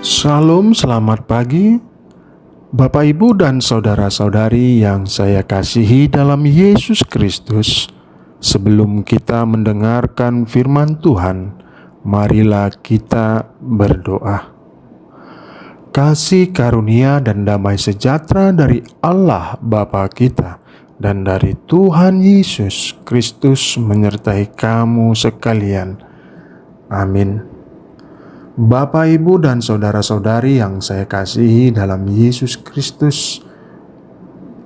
Salam, selamat pagi, Bapak, Ibu, dan saudara-saudari yang saya kasihi dalam Yesus Kristus. Sebelum kita mendengarkan firman Tuhan, marilah kita berdoa. Kasih karunia dan damai sejahtera dari Allah Bapa kita dan dari Tuhan Yesus Kristus menyertai kamu sekalian. Amin. Bapak, Ibu, dan saudara-saudari yang saya kasihi dalam Yesus Kristus,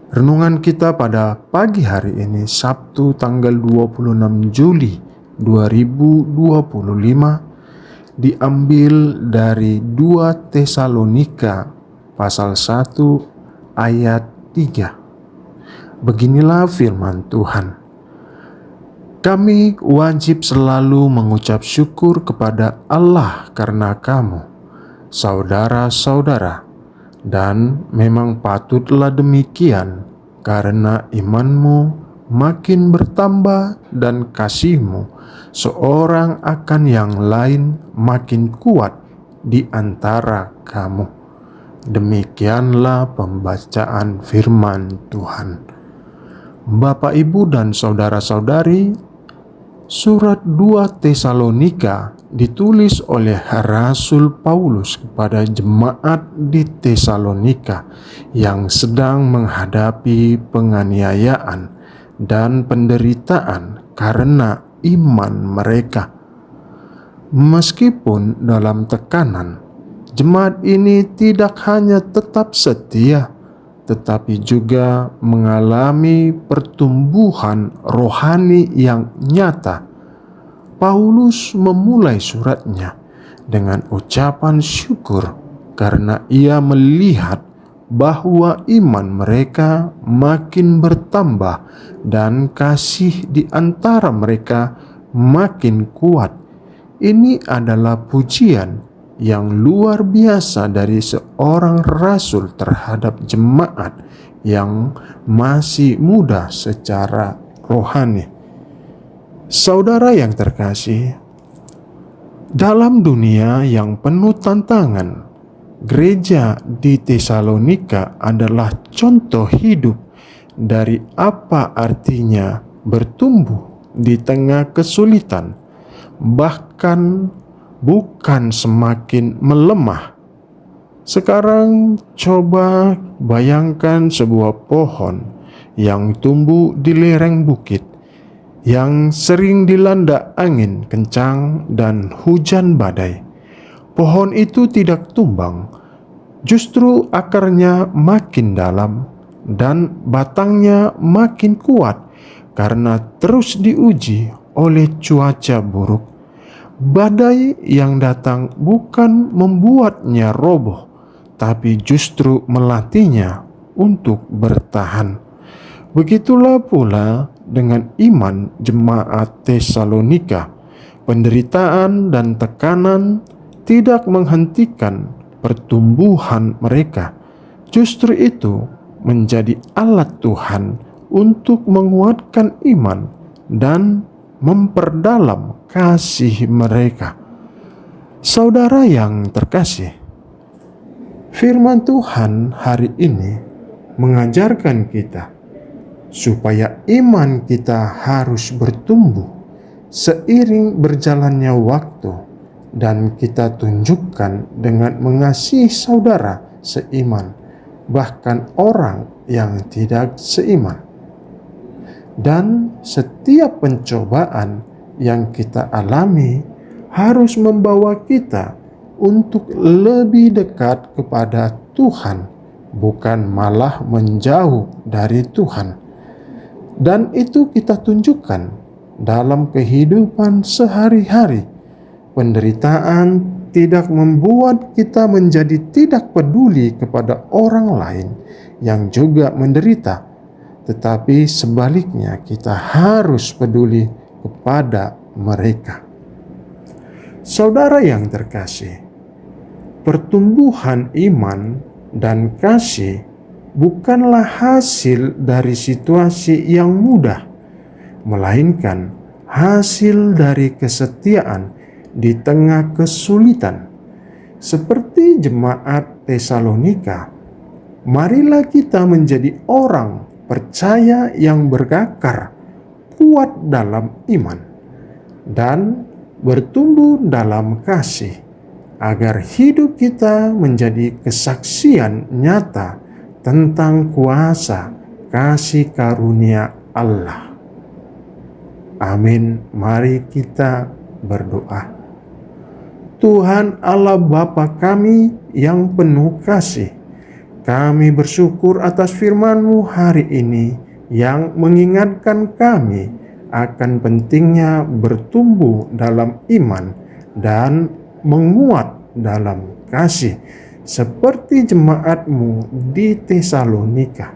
renungan kita pada pagi hari ini, Sabtu tanggal 26 Juli 2025, diambil dari 2 Tesalonika pasal 1 ayat 3. Beginilah firman Tuhan. Kami wajib selalu mengucap syukur kepada Allah karena kamu, saudara-saudara, dan memang patutlah demikian karena imanmu makin bertambah dan kasihmu seorang akan yang lain makin kuat di antara kamu. Demikianlah pembacaan firman Tuhan. Bapak, Ibu, dan saudara-saudari, Surat 2 Tesalonika ditulis oleh Rasul Paulus kepada jemaat di Tesalonika yang sedang menghadapi penganiayaan dan penderitaan karena iman mereka. Meskipun dalam tekanan, jemaat ini tidak hanya tetap setia, tetapi juga mengalami pertumbuhan rohani yang nyata. Paulus memulai suratnya dengan ucapan syukur karena ia melihat bahwa iman mereka makin bertambah dan kasih di antara mereka makin kuat. Ini adalah pujian yang luar biasa dari seorang rasul terhadap jemaat yang masih muda secara rohani. Saudara yang terkasih, dalam dunia yang penuh tantangan, gereja di Tesalonika adalah contoh hidup dari apa artinya bertumbuh di tengah kesulitan, bahkan bukan semakin melemah. Sekarang coba bayangkan sebuah pohon yang tumbuh di lereng bukit, yang sering dilanda angin kencang dan hujan badai. Pohon itu tidak tumbang, justru akarnya makin dalam dan batangnya makin kuat karena terus diuji oleh cuaca buruk. Badai yang datang bukan membuatnya roboh, tapi justru melatihnya untuk bertahan. Begitulah pula dengan iman jemaat Tesalonika. Penderitaan dan tekanan tidak menghentikan pertumbuhan mereka. Justru itu menjadi alat Tuhan untuk menguatkan iman dan memperdalam kasih mereka. Saudara yang terkasih, firman Tuhan hari ini mengajarkan kita supaya iman kita harus bertumbuh seiring berjalannya waktu, dan kita tunjukkan dengan mengasihi saudara seiman, bahkan orang yang tidak seiman. Dan setiap pencobaan yang kita alami harus membawa kita untuk lebih dekat kepada Tuhan, bukan malah menjauh dari Tuhan. Dan itu kita tunjukkan dalam kehidupan sehari-hari. Penderitaan tidak membuat kita menjadi tidak peduli kepada orang lain yang juga menderita, tetapi sebaliknya kita harus peduli kepada mereka. Saudara yang terkasih, pertumbuhan iman dan kasih bukanlah hasil dari situasi yang mudah, melainkan hasil dari kesetiaan di tengah kesulitan. Seperti jemaat Tesalonika, marilah kita menjadi orang percaya yang bergakar, kuat dalam iman, dan bertumbuh dalam kasih, agar hidup kita menjadi kesaksian nyata tentang kuasa kasih karunia Allah. Amin. Mari kita berdoa. Tuhan Allah Bapa kami yang penuh kasih, kami bersyukur atas firman-Mu hari ini yang mengingatkan kami akan pentingnya bertumbuh dalam iman dan menguat dalam kasih seperti jemaat-Mu di Tesalonika.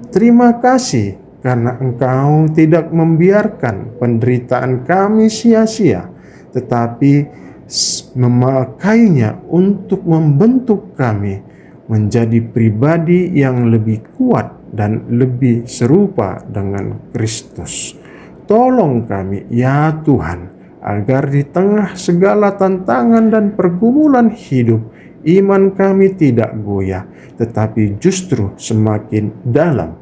Terima kasih karena Engkau tidak membiarkan penderitaan kami sia-sia, tetapi memakainya untuk membentuk kami menjadi pribadi yang lebih kuat dan lebih serupa dengan Kristus. Tolong kami ya Tuhan, agar di tengah segala tantangan dan pergumulan hidup, iman kami tidak goyah, tetapi justru semakin dalam.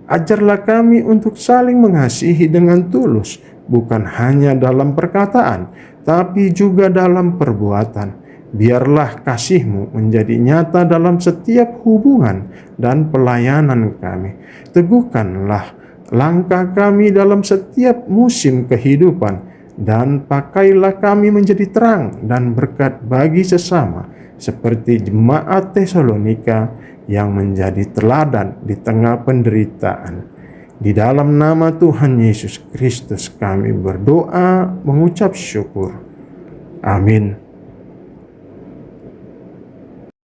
Ajarlah kami untuk saling mengasihi dengan tulus, bukan hanya dalam perkataan, tapi juga dalam perbuatan. Biarlah kasih-Mu menjadi nyata dalam setiap hubungan dan pelayanan kami. Teguhkanlah langkah kami dalam setiap musim kehidupan, dan pakailah kami menjadi terang dan berkat bagi sesama, seperti jemaat Tesalonika yang menjadi teladan di tengah penderitaan. Di dalam nama Tuhan Yesus Kristus kami berdoa mengucap syukur. Amin.